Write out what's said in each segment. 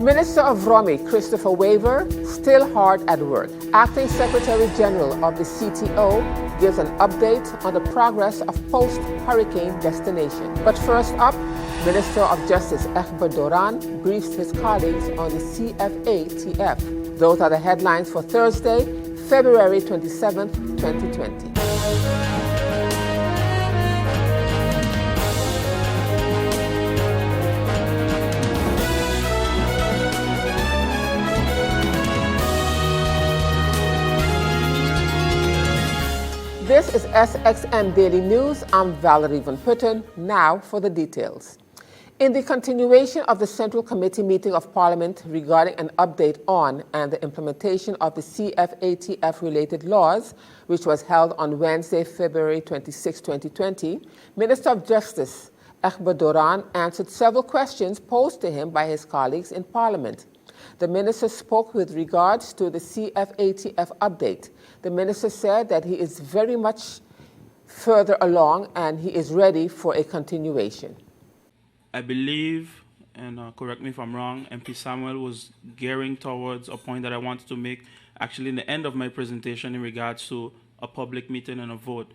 Minister of Romy, Christopher Waver, still hard at work. Acting Secretary General of the CTO gives an update on the progress of post-hurricane destination. But first up, Minister of Justice Egbert Doran briefs his colleagues on the CFATF. Those are the headlines for Thursday, February 27, 2020. This is SXM Daily News. I'm Valerie Van Putten. Now for the details. In the continuation of the Central Committee meeting of Parliament regarding an update on and the implementation of the CFATF-related laws, which was held on Wednesday, February 26, 2020, Minister of Justice Egbert Doran answered several questions posed to him by his colleagues in Parliament. The minister spoke with regards to the CFATF update. The minister said that he is very much further along and he is ready for a continuation. I believe, and correct me if I'm wrong, MP Samuel was gearing towards a point that I wanted to make actually in the end of my presentation in regards to a public meeting and a vote.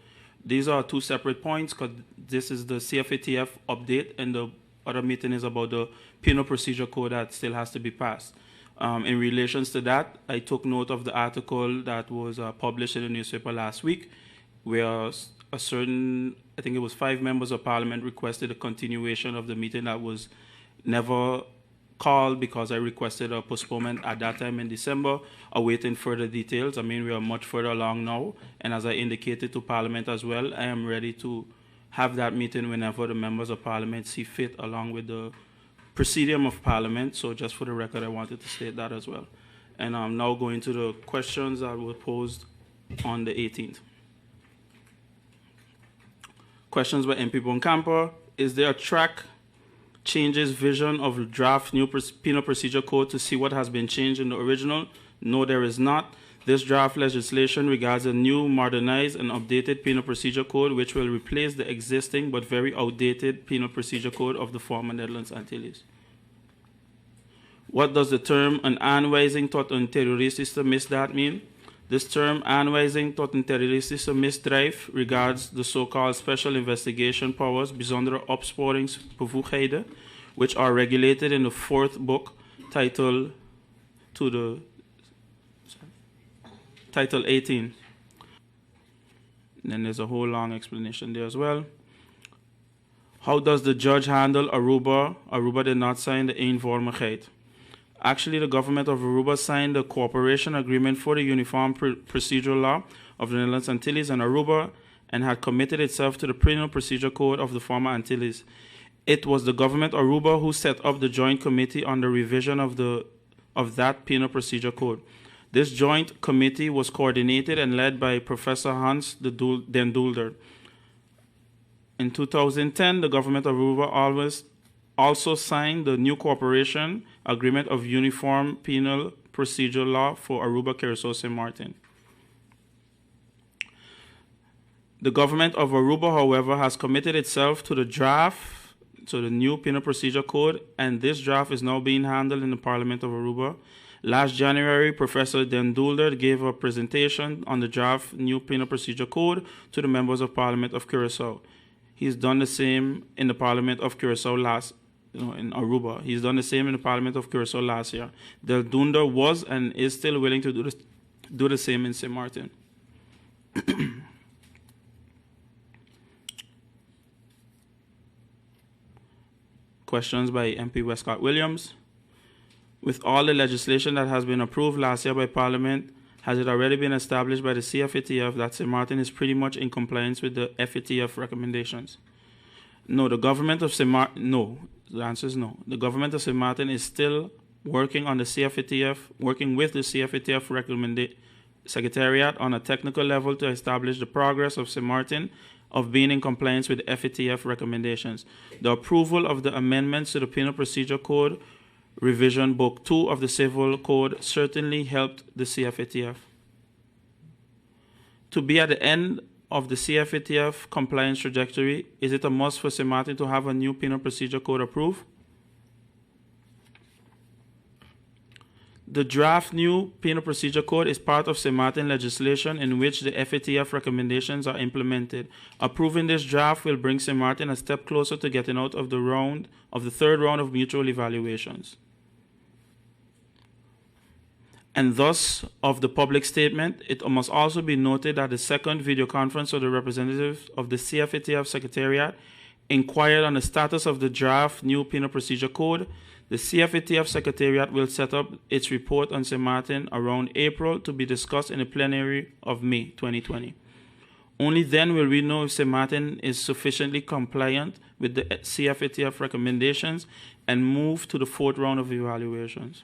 These are two separate points because this is the CFATF update and the other meeting is about the penal procedure code that still has to be passed. In relations to that, I took note of the article that was published in the newspaper last week, where a certain, I think it was 5 members of Parliament requested a continuation of the meeting that was never called because I requested a postponement at that time in December, awaiting further details. I mean, we are much further along now, and as I indicated to Parliament as well, I am ready to have that meeting whenever the members of Parliament see fit, along with the Presidium of Parliament. So just for the record, I wanted to state that as well. And I'm now going to the questions that were posed on the 18th. Questions by MP Boncamper. Is there a track changes vision of draft new penal procedure code to see what has been changed in the original? No, there is not. This draft legislation regards a new, modernized, and updated penal procedure code which will replace the existing but very outdated penal procedure code of the former Netherlands Antilles. What does the term een aanwijzing tot een terroristische misdaad mean? This term, aanwijzing tot een terroristische misdrijf, regards the so-called special investigation powers, bijzondere opsporingsbevoegdheden, which are regulated in the 4th book, Title 18. And then there's a whole long explanation there as well. How does the judge handle Aruba? Aruba did not sign the eenvormigheid. Actually, the government of Aruba signed the cooperation agreement for the Uniform Procedural Law of the Netherlands Antilles and Aruba and had committed itself to the Penal Procedure Code of the former Antilles. It was the government of Aruba who set up the Joint Committee on the revision of that Penal Procedure Code. This joint committee was coordinated and led by Professor Hans den Dulder. In 2010, the government of Aruba also signed the new cooperation agreement of Uniform Penal Procedure Law for Aruba, Curaçao, St. Martin. The government of Aruba, however, has committed itself to the draft, to the new Penal Procedure Code, and this draft is now being handled in the Parliament of Aruba. Last January, Professor Den Dulder gave a presentation on the draft new Penal Procedure Code to the members of Parliament of Curaçao. He's done the same in the Parliament of Curaçao in Aruba. He's done the same in the Parliament of Curaçao last year. Den Dulder was and is still willing to do the same in St. Martin. Questions by MP Westcott Williams. With all the legislation that has been approved last year by Parliament, has it already been established by the CFATF that St. Martin is pretty much in compliance with the FATF recommendations? No, the government of St. Martin, no. The answer is no. The government of St. Martin is still working on the CFATF, working with the CFATF Secretariat on a technical level to establish the progress of St. Martin of being in compliance with the FATF recommendations. The approval of the amendments to the Penal Procedure Code Revision Book 2 of the Civil Code certainly helped the CFATF. To be at the end of the CFATF compliance trajectory, is it a must for St. Martin to have a new Penal Procedure Code approved? The draft new Penal Procedure Code is part of St. Martin legislation in which the FATF recommendations are implemented. Approving this draft will bring St. Martin a step closer to getting out of the third round of mutual evaluations. And thus, of the public statement, it must also be noted that the second video conference of the representatives of the CFATF Secretariat inquired on the status of the draft new Penal Procedure Code. The CFATF Secretariat will set up its report on St. Martin around April to be discussed in the plenary of May 2020. Only then will we know if St. Martin is sufficiently compliant with the CFATF recommendations and move to the fourth round of evaluations.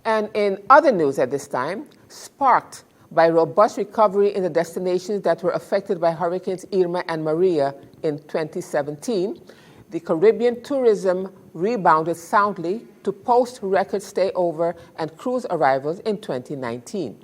And in other news at this time, sparked by robust recovery in the destinations that were affected by Hurricanes Irma and Maria in 2017, the Caribbean tourism rebounded soundly to post-record stayover and cruise arrivals in 2019.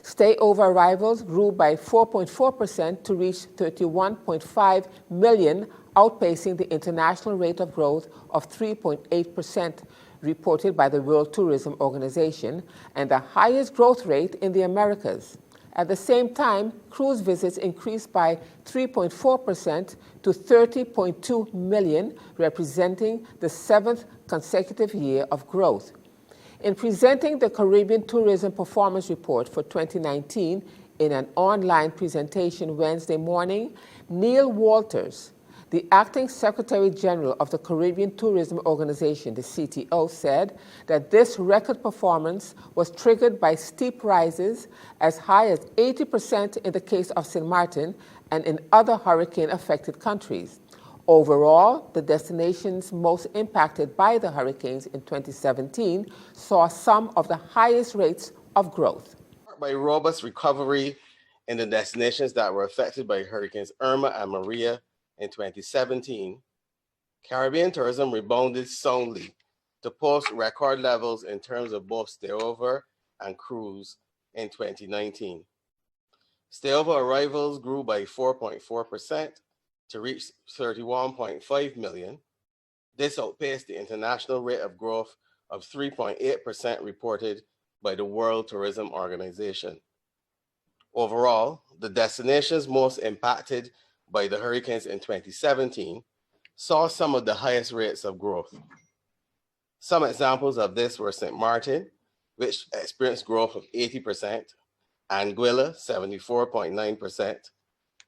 Stayover arrivals grew by 4.4% to reach 31.5 million, outpacing the international rate of growth of 3.8%, reported by the World Tourism Organization, and the highest growth rate in the Americas. At the same time, cruise visits increased by 3.4% to 30.2 million, representing the seventh consecutive year of growth. In presenting the Caribbean Tourism Performance Report for 2019 in an online presentation Wednesday morning, Neil Walters, the acting Secretary General of the Caribbean Tourism Organization, the CTO, said that this record performance was triggered by steep rises as high as 80% in the case of St. Martin and in other hurricane-affected countries. Overall, the destinations most impacted by the hurricanes in 2017 saw some of the highest rates of growth. By robust recovery in the destinations that were affected by Hurricanes Irma and Maria in 2017, Caribbean tourism rebounded soundly to post record levels in terms of both stayover and cruise in 2019. Stayover arrivals grew by 4.4% to reach 31.5 million. This outpaced the international rate of growth of 3.8% reported by the World Tourism Organization. Overall, the destinations most impacted by the hurricanes in 2017 saw some of the highest rates of growth. Some examples of this were St. Martin, which experienced growth of 80%, Anguilla, 74.9%,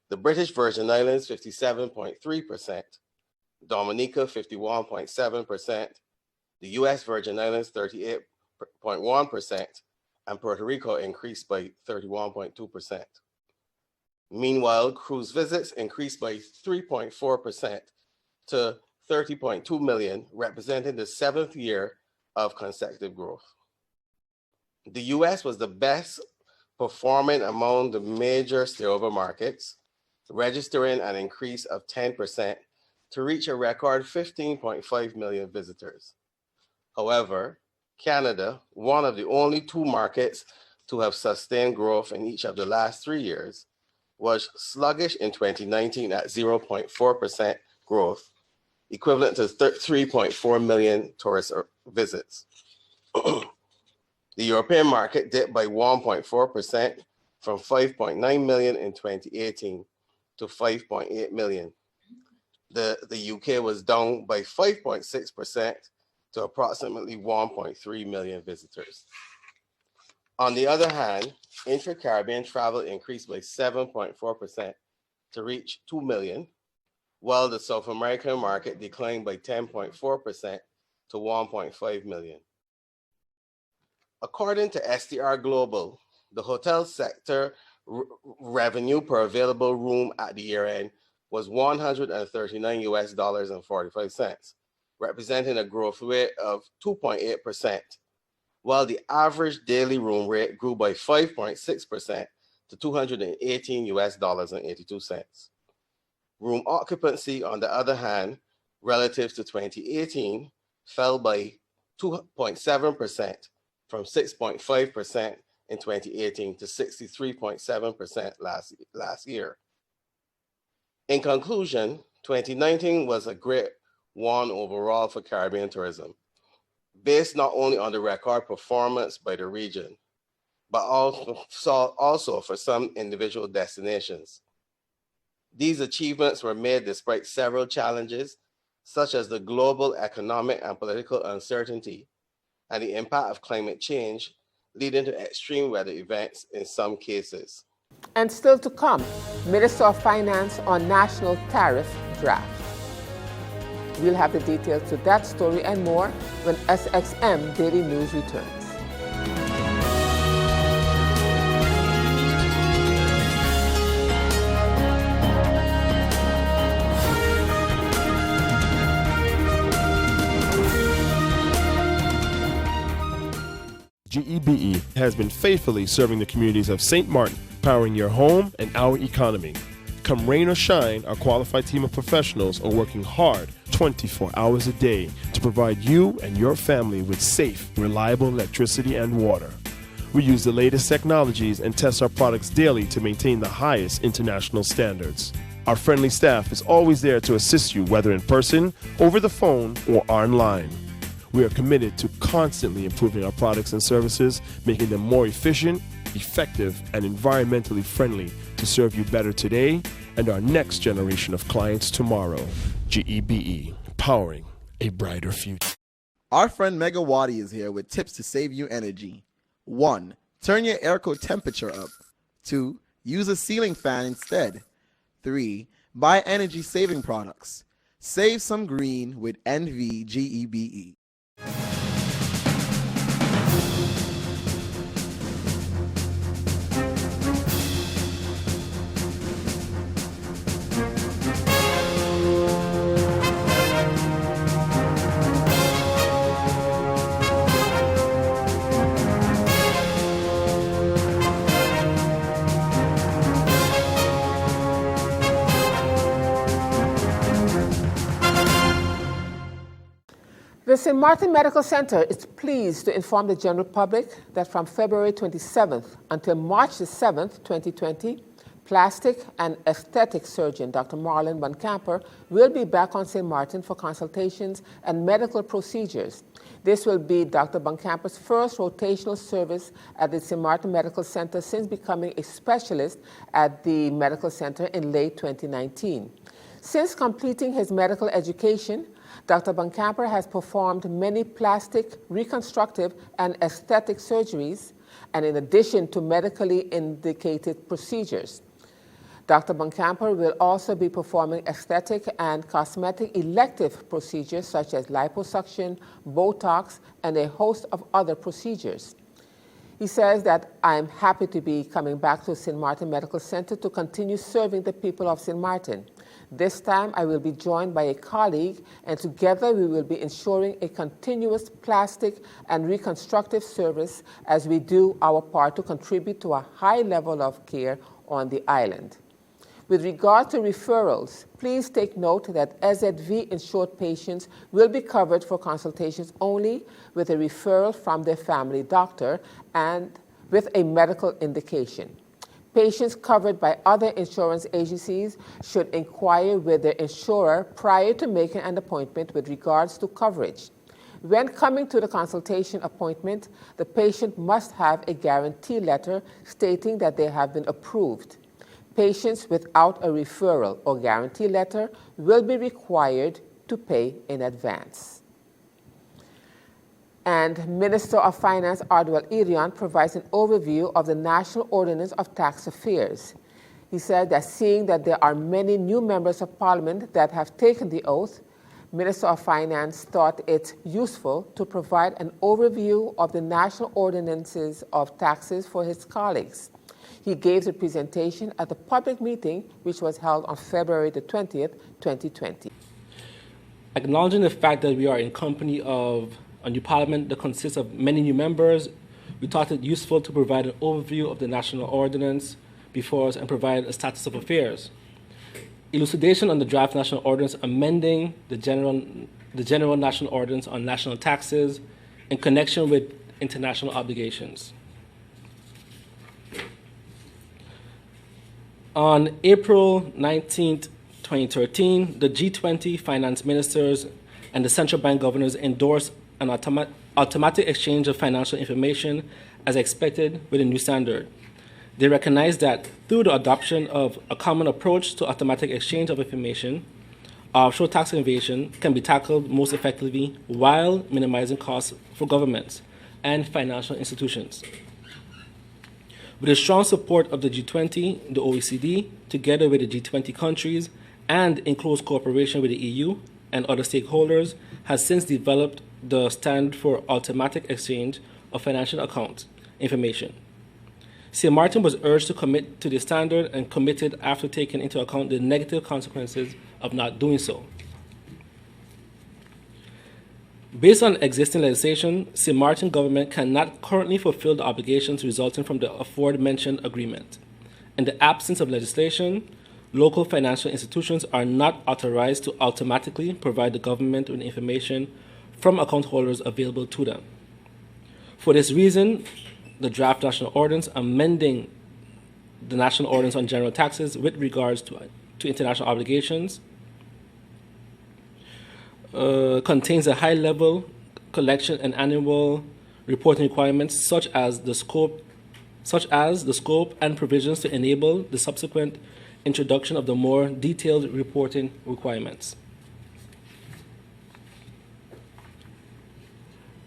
the British Virgin Islands, 57.3%, Dominica, 51.7%, the US Virgin Islands, 38.1%, and Puerto Rico increased by 31.2%. Meanwhile, cruise visits increased by 3.4% to 30.2 million, representing the seventh year of consecutive growth. The US was the best performing among the major stayover markets, registering an increase of 10% to reach a record 15.5 million visitors. However, Canada, one of the only two markets to have sustained growth in each of the last 3 years, was sluggish in 2019 at 0.4% growth, equivalent to 3.4 million tourist visits. The European market dipped by 1.4% from 5.9 million in 2018 to 5.8 million. The UK was down by 5.6% to approximately 1.3 million visitors. On the other hand, intra-Caribbean travel increased by 7.4% to reach 2 million, while the South American market declined by 10.4% to 1.5 million. According to STR Global, the hotel sector revenue per available room at the year end was $139.45, representing a growth rate of 2.8%, while the average daily room rate grew by 5.6% to $218.82. Room occupancy, on the other hand, relative to 2018, fell by 2.7% from 6.5% in 2018 to 63.7% last year. In conclusion, 2019 was a great one overall for Caribbean tourism. based not only on the record performance by the region, but also for some individual destinations. These achievements were made despite several challenges, such as the global economic and political uncertainty and the impact of climate change, leading to extreme weather events in some cases. And still to come, Minister of Finance on national tariff draft. We'll have the details to that story and more when SXM Daily News returns. GEBE has been faithfully serving the communities of St. Martin, powering your home and our economy. Come rain or shine, our qualified team of professionals are working hard 24 hours a day to provide you and your family with safe, reliable electricity and water. We use the latest technologies and test our products daily to maintain the highest international standards. Our friendly staff is always there to assist you, whether in person, over the phone, or online. We are committed to constantly improving our products and services, making them more efficient, effective, and environmentally friendly to serve you better today and our next generation of clients tomorrow. GEBE, powering a brighter future. Our friend Megawati is here with tips to save you energy. 1. Turn your airco temperature up. 2. Use a ceiling fan instead. 3. Buy energy-saving products. Save some green with NVGEBE. The St. Martin Medical Center is pleased to inform the general public that from February 27th until March the 7th, 2020, plastic and aesthetic surgeon Dr. Marlon Buncamper will be back on St. Martin for consultations and medical procedures. This will be Dr. Buncamper's first rotational service at the St. Martin Medical Center since becoming a specialist at the medical center in late 2019. Since completing his medical education, Dr. Buncamper has performed many plastic, reconstructive, and aesthetic surgeries, and in addition to medically indicated procedures. Dr. Buncamper will also be performing aesthetic and cosmetic elective procedures such as liposuction, Botox, and a host of other procedures. He says that I'm happy to be coming back to St. Martin Medical Center to continue serving the people of St. Martin. This time I will be joined by a colleague, and together we will be ensuring a continuous plastic and reconstructive service as we do our part to contribute to a high level of care on the island. With regard to referrals, please take note that SZV-insured patients will be covered for consultations only with a referral from their family doctor and with a medical indication. Patients covered by other insurance agencies should inquire with their insurer prior to making an appointment with regards to coverage. When coming to the consultation appointment, the patient must have a guarantee letter stating that they have been approved. Patients without a referral or guarantee letter will be required to pay in advance. And Minister of Finance Ardwell Irion provides an overview of the National Ordinance of Tax Affairs. He said that seeing that there are many new members of Parliament that have taken the oath, Minister of Finance thought it useful to provide an overview of the national ordinances of taxes for his colleagues. He gave the presentation at the public meeting, which was held on February the 20th, 2020. Acknowledging the fact that we are in company of a new parliament that consists of many new members, we thought it useful to provide an overview of the national ordinance before us and provide a status of affairs. Elucidation on the draft national ordinance amending the general national ordinance on national taxes in connection with international obligations. On April 19th, 2013, the G20 finance ministers and the central bank governors endorsed an automatic exchange of financial information as expected with the new standard. They recognize that through the adoption of a common approach to automatic exchange of information, offshore tax evasion can be tackled most effectively while minimizing costs for governments and financial institutions. With the strong support of the G20, the OECD, together with the G20 countries, and in close cooperation with the EU and other stakeholders, has since developed the standard for automatic exchange of financial account information. St. Martin was urged to commit to the standard and committed after taking into account the negative consequences of not doing so. Based on existing legislation, St. Martin government cannot currently fulfill the obligations resulting from the aforementioned agreement. In the absence of legislation, local financial institutions are not authorized to automatically provide the government with information from account holders available to them. For this reason, the draft national ordinance amending the national ordinance on general taxes with regards to international obligations contains a high-level collection and annual reporting requirements, such as the scope and provisions to enable the subsequent introduction of the more detailed reporting requirements.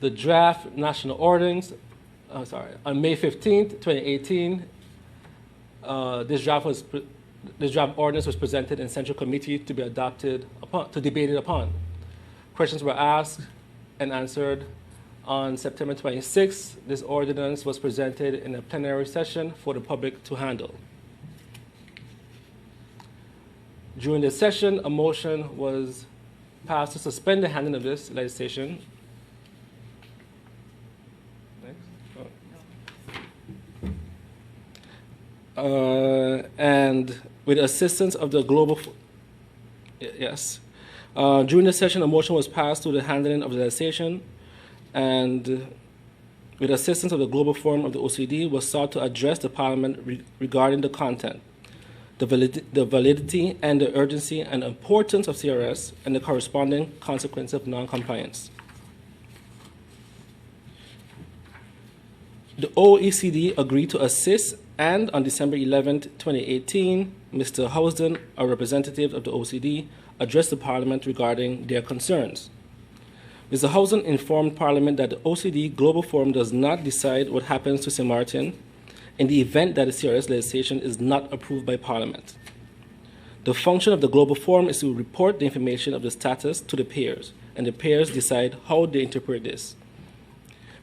The draft national ordinance, on May 15th, 2018, this draft ordinance was presented in Central Committee to be debated upon. Questions were asked and answered. On September 26th, this ordinance was presented in a plenary session for the public to handle. During the session, a motion was passed to suspend the handling of this legislation. And with assistance of the global, during the session, a motion was passed to the handling of the legislation, and with assistance of the Global Forum of the OECD, was sought to address the Parliament regarding the content, the validity and the urgency and importance of CRS, and the corresponding consequences of non-compliance. The OECD agreed to assist, and on December 11, 2018, Mr. Housden, a representative of the OECD, addressed the Parliament regarding their concerns. Mr. Housden informed Parliament that the OECD Global Forum does not decide what happens to St. Martin in the event that the CRS legislation is not approved by Parliament. The function of the Global Forum is to report the information of the status to the peers, and the peers decide how they interpret this.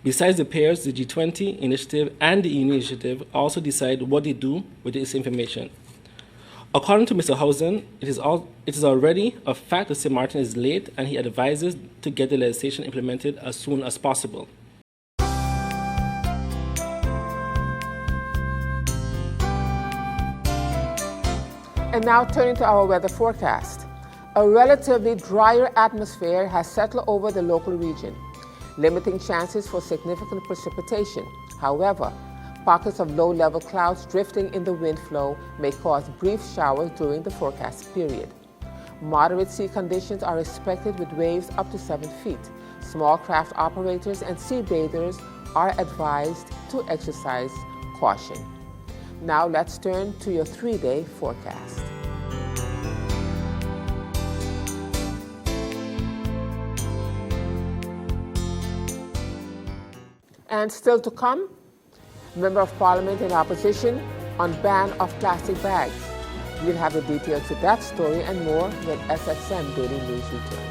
Besides the peers, the G20 initiative and the EU initiative also decide what they do with this information. According to Mr. Housden, it is already a fact that St. Martin is late, and he advises to get the legislation implemented as soon as possible. And now turning to our weather forecast. A relatively drier atmosphere has settled over the local region, limiting chances for significant precipitation. However, pockets of low-level clouds drifting in the wind flow may cause brief showers during the forecast period. Moderate sea conditions are expected with waves up to 7 feet. Small craft operators and sea bathers are advised to exercise caution. Now let's turn to your 3-day forecast. And still to come, Member of Parliament in opposition on ban of plastic bags. We'll have the details to that story and more when SXM Daily News returns.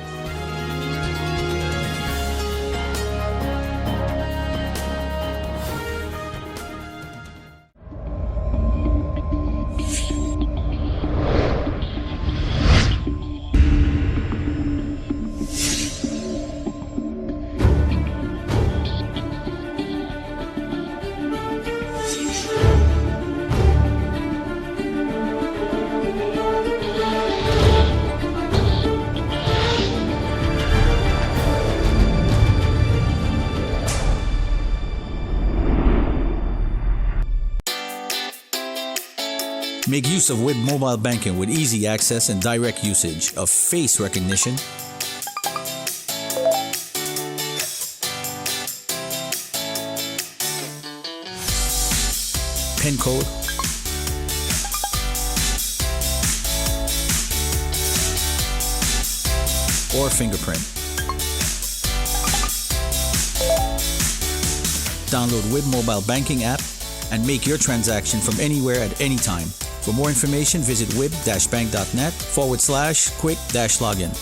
Make use of Web Mobile Banking with easy access and direct usage of face recognition, PIN code, or fingerprint. Download WIB mobile banking app and make your transaction from anywhere at any time. For more information, visit wib-bank.net/quick-login.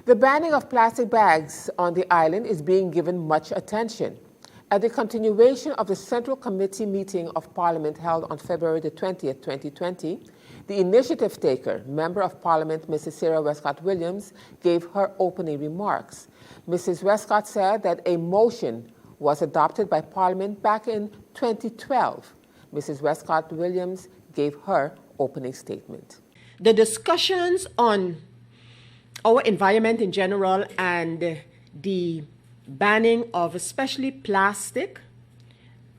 The banning of plastic bags on the island is being given much attention. At the continuation of the Central Committee meeting of Parliament held on February the 20th, 2020, the initiative taker, Member of Parliament Mrs. Sarah Westcott Williams, gave her opening remarks. Mrs. Westcott said that a motion was adopted by Parliament back in 2012. Mrs. Westcott Williams gave her opening statement. The discussions on our environment in general and the banning of especially plastic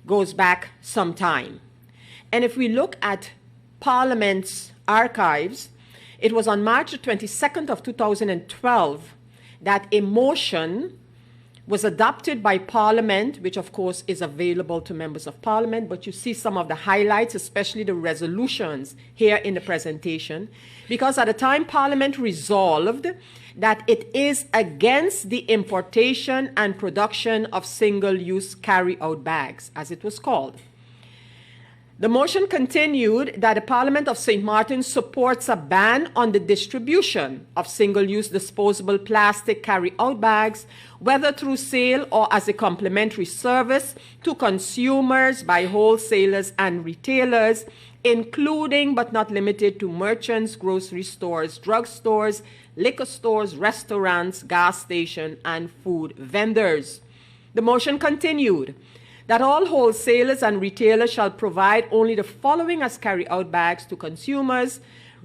goes back some time. And if we look at Parliament's archives, it was on March 22nd of 2012 that a motion was adopted by Parliament, which of course is available to members of Parliament, but you see some of the highlights, especially the resolutions here in the presentation, because at the time Parliament resolved that it is against the importation and production of single-use carry-out bags, as it was called. The motion continued that the Parliament of St. Martin supports a ban on the distribution of single-use disposable plastic carry-out bags, whether through sale or as a complementary service to consumers by wholesalers and retailers, including but not limited to merchants, grocery stores, drugstores, liquor stores, restaurants, gas stations, and food vendors. The motion continued that all wholesalers and retailers shall provide only the following as carry-out bags to consumers: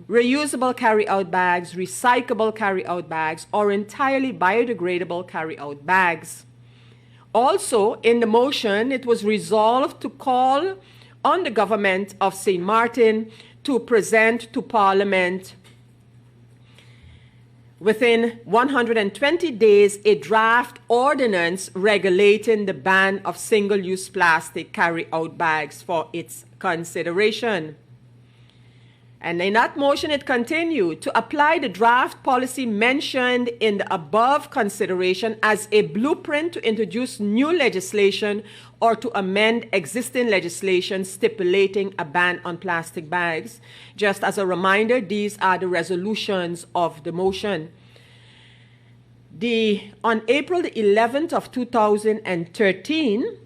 reusable carry-out bags, recyclable carry-out bags, or entirely biodegradable carry-out bags. Also, in the motion, it was resolved to call on the government of St. Martin to present to Parliament within 120 days a draft ordinance regulating the ban of single-use plastic carry-out bags for its consideration. And in that motion, it continued to apply the draft policy mentioned in the above consideration as a blueprint to introduce new legislation or to amend existing legislation stipulating a ban on plastic bags. Just as a reminder, these are the resolutions of the motion. On April the 11th of 2013,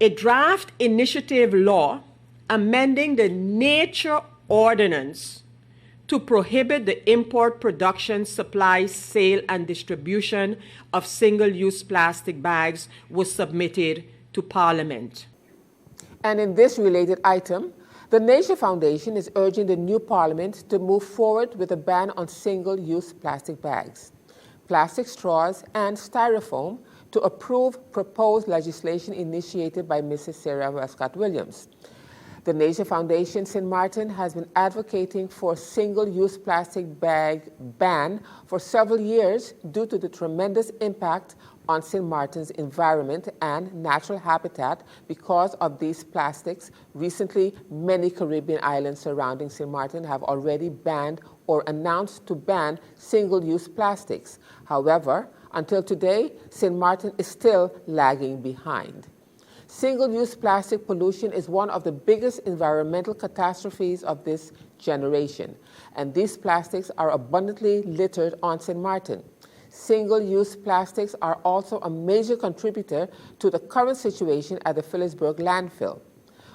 a draft initiative law amending the Nature Ordinance to prohibit the import, production, supply, sale, and distribution of single-use plastic bags was submitted to Parliament. And in this related item, the Nature Foundation is urging the new Parliament to move forward with a ban on single-use plastic bags, plastic straws, and styrofoam to approve proposed legislation initiated by Mrs. Sarah Westcott Williams. The Nature Foundation St. Martin has been advocating for a single-use plastic bag ban for several years due to the tremendous impact on St. Martin's environment and natural habitat because of these plastics. Recently, many Caribbean islands surrounding St. Martin have already banned or announced to ban single-use plastics. However, until today, St. Martin is still lagging behind. Single-use plastic pollution is one of the biggest environmental catastrophes of this generation, and these plastics are abundantly littered on St. Martin. Single-use plastics are also a major contributor to the current situation at the Phillipsburg landfill.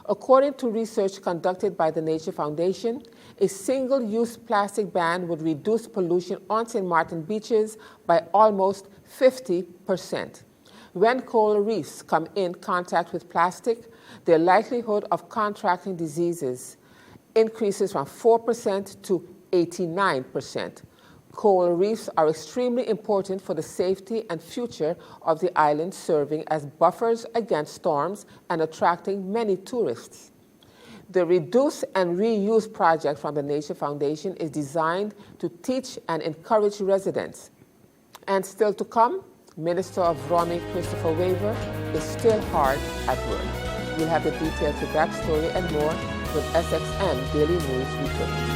According to research conducted by the Nature Foundation, a single-use plastic ban would reduce pollution on St. Martin beaches by almost 50%. When coral reefs come in contact with plastic, their likelihood of contracting diseases increases from 4% to 89%. Coral reefs are extremely important for the safety and future of the island, serving as buffers against storms and attracting many tourists. The Reduce and Reuse project from the Nature Foundation is designed to teach and encourage residents. And still to come, Minister of Romy Christopher Waver is still hard at work. We'll have the details of that story and more when SXM Daily News returns.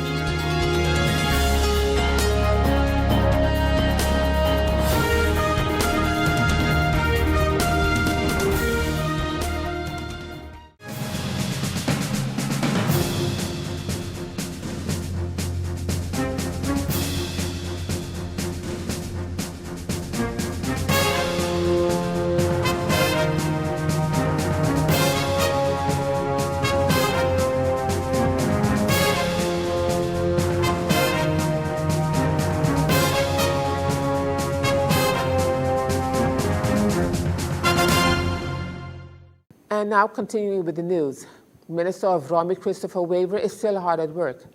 And now continuing with the news. Minister of Romy Christopher Waver is still hard at work.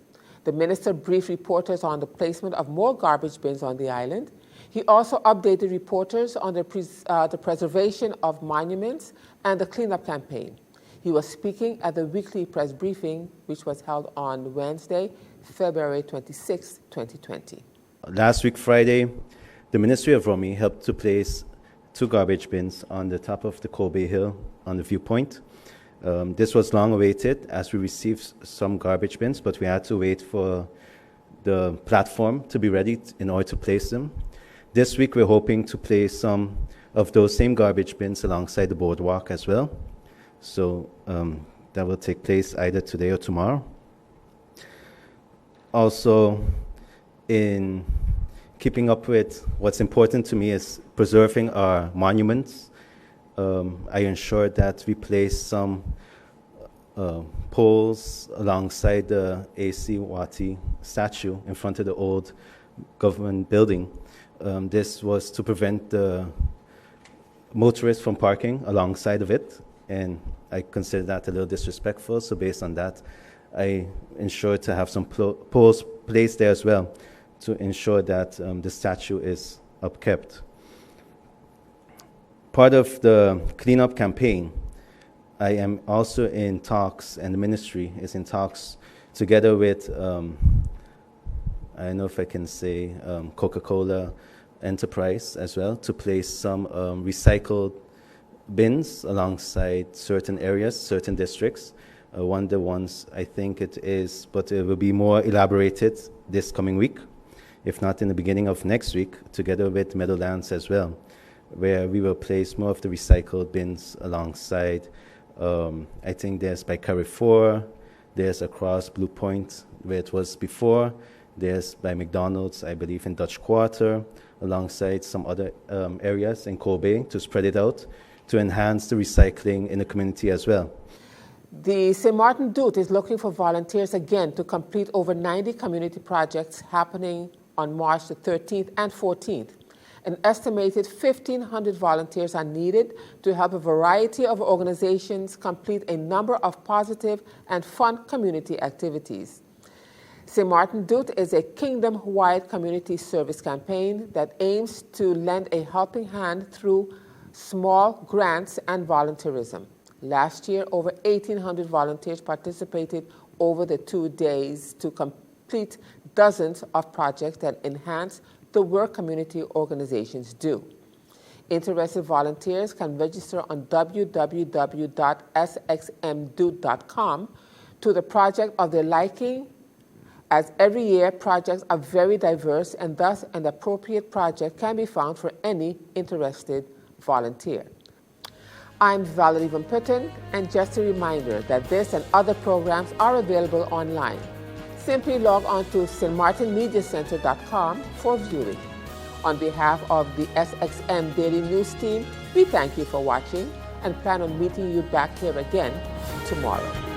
The minister briefed reporters on the placement of more garbage bins on the island. He also updated reporters on the preservation of monuments and the cleanup campaign. He was speaking at the weekly press briefing, which was held on Wednesday, February 26, 2020. Last week, Friday, the Ministry of Romy helped to place 2 garbage bins on the top of the Kobe Hill on the viewpoint. This was long awaited as we received some garbage bins, but we had to wait for the platform to be ready in order to place them. This week we're hoping to place some of those same garbage bins alongside the boardwalk as well. So that will take place either today or tomorrow. Also, in keeping up with what's important to me is preserving our monuments. I ensured that we place some poles alongside the A.C. Wati statue in front of the old government building. This was to prevent the motorists from parking alongside of it, and I consider that a little disrespectful, so based on that, I ensured to have some poles placed there as well to ensure that the statue is upkept. Part of the cleanup campaign, I am also in talks, and the ministry is in talks together with, I don't know if I can say, Coca-Cola Enterprise as well, to place some recycled bins alongside certain areas, certain districts. One of the ones I think it is, but it will be more elaborated this coming week, if not in the beginning of next week, together with Meadowlands as well, where we will place more of the recycled bins alongside. I think there's by Carrefour, there's across Blue Point where it was before, there's by McDonald's, I believe in Dutch Quarter, alongside some other areas in Kobe to spread it out to enhance the recycling in the community as well. The St. Martin Dude is looking for volunteers again to complete over 90 community projects happening on March the 13th and 14th. An estimated 1,500 volunteers are needed to help a variety of organizations complete a number of positive and fun community activities. St. Martin Dude is a kingdom-wide community service campaign that aims to lend a helping hand through small grants and volunteerism. Last year, over 1,800 volunteers participated over the 2 days to complete dozens of projects that enhance the work community organizations do. Interested volunteers can register on www.sxmdude.com to the project of their liking, as every year projects are very diverse and thus an appropriate project can be found for any interested volunteer. I'm Valerie Van Putten, and just a reminder that this and other programs are available online. Simply log on to stmartinmediacenter.com for viewing. On behalf of the SXM Daily News team, we thank you for watching and plan on meeting you back here again tomorrow.